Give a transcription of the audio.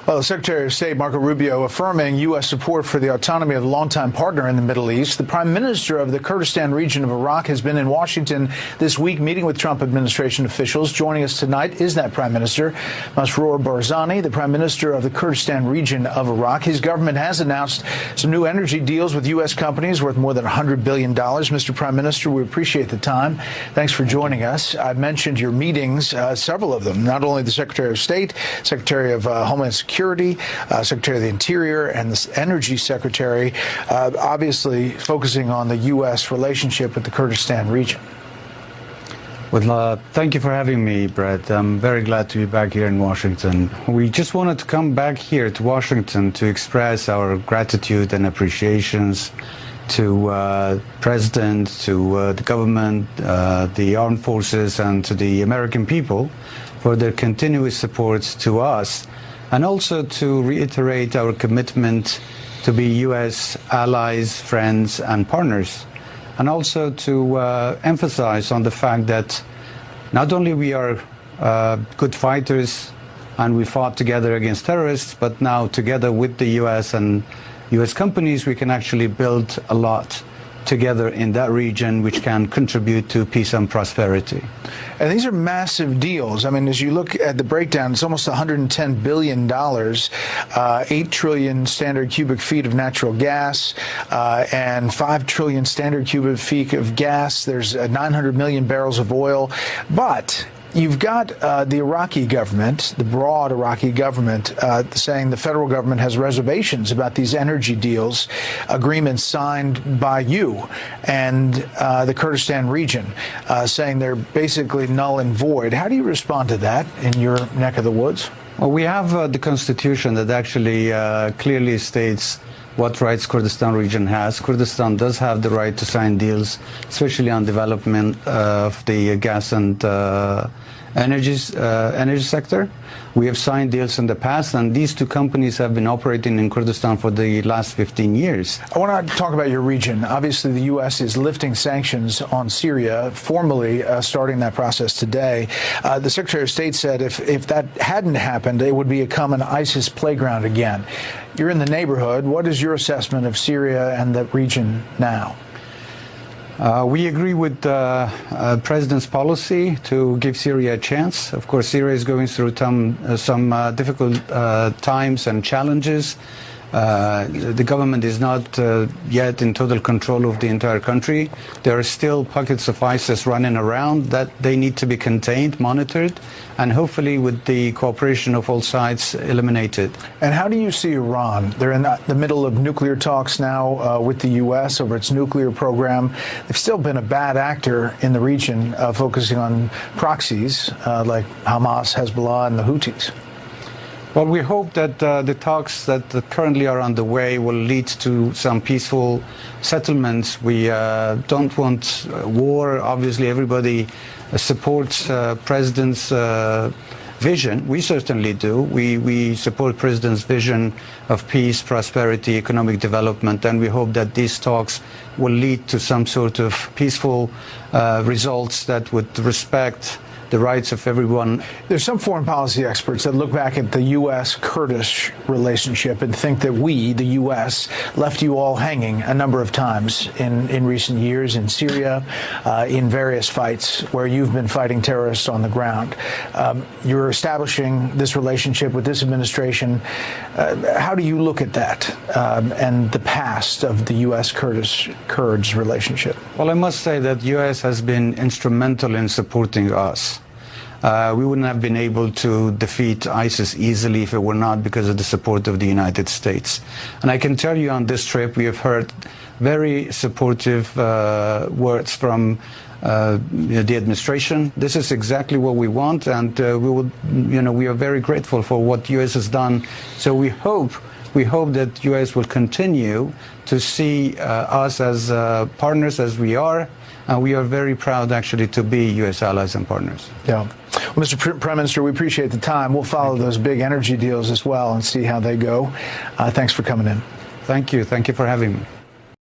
Well, Secretary of State Marco Rubio affirming U.S. support for the autonomy of a longtime partner in the Middle East. The Prime Minister of the Kurdistan region of Iraq has been in Washington this week meeting with Trump administration officials. Joining us tonight is that Prime Minister, Masrour Barzani, the Prime Minister of the Kurdistan region of Iraq. His government has announced some new energy deals with U.S. companies worth more than $100 billion. Mr. Prime Minister, we appreciate the time. Thanks for joining us. I've mentioned your meetings, several of them, not only the Secretary of State, Secretary of Homeland Security, Secretary of the Interior, and the Energy Secretary, obviously focusing on the U.S. relationship with the Kurdistan region. Well, thank you for having me, Brett. I'm very glad to be back here in Washington. We just wanted to come back here to Washington to express our gratitude and appreciations to President, to the government, the armed forces, and to the American people for their continuous support to us, and also to reiterate our commitment to be U.S. allies, friends, and partners, and also to emphasize on the fact that not only we are good fighters and we fought together against terrorists, but now together with the U.S. and U.S. companies, we can actually build a lot together in that region, which can contribute to peace and prosperity. And these are massive deals. I mean, as you look at the breakdown, it's almost $110 billion, 8 trillion standard cubic feet of natural gas, and 5 trillion standard cubic feet of gas. There's 900 million barrels of oil. But you've got the Iraqi government, the broad Iraqi government, saying the federal government has reservations about these energy deals, agreements signed by you and the Kurdistan region, saying they're basically null and void. How do you respond to that in your neck of the woods? Well, we have the Constitution that actually clearly states what rights Kurdistan region has. Kurdistan does have the right to sign deals, especially on development of the gas and energy sector. We have signed deals in the past, and these two companies have been operating in Kurdistan for the last 15 years. I want to talk about your region. Obviously, the U.S. is lifting sanctions on Syria, formally starting that process today. The Secretary of State said if that hadn't happened, it would become an ISIS playground again. You're in the neighborhood. What is your assessment of Syria and the region now? We agree with the President's policy to give Syria a chance. Of course, Syria is going through some difficult times and challenges. The government is not yet in total control of the entire country. There are still pockets of ISIS running around that they need to be contained, monitored, and hopefully with the cooperation of all sides eliminated. And how do you see Iran? They're in the middle of nuclear talks now with the U.S. over its nuclear program. They've still been a bad actor in the region, focusing on proxies like Hamas, Hezbollah, and the Houthis. Well, we hope that the talks that currently are underway will lead to some peaceful settlements. We don't want war. Obviously, everybody supports President's vision. We certainly do. We support President's vision of peace, prosperity, economic development, and we hope that these talks will lead to some sort of peaceful results that would respect the rights of everyone. There's some foreign policy experts that look back at the U.S.-Kurdish relationship and think that we, the U.S., left you all hanging a number of times in recent years in Syria, in various fights where you've been fighting terrorists on the ground. You're establishing this relationship with this administration. How do you look at that and the past of the U.S.-Kurds relationship? Well, I must say that the U.S. has been instrumental in supporting us. We wouldn't have been able to defeat ISIS easily if it were not because of the support of the United States. And I can tell you on this trip we have heard very supportive words from the administration. This is exactly what we want, and we are very grateful for what the U.S. has done. So we hope that U.S. will continue to see us as partners as we are. And we are very proud, actually, to be U.S. allies and partners. Yeah. Well, Mr. Prime Minister, we appreciate the time. We'll follow those big energy deals as well and see how they go. Thanks for coming in. Thank you. Thank you for having me.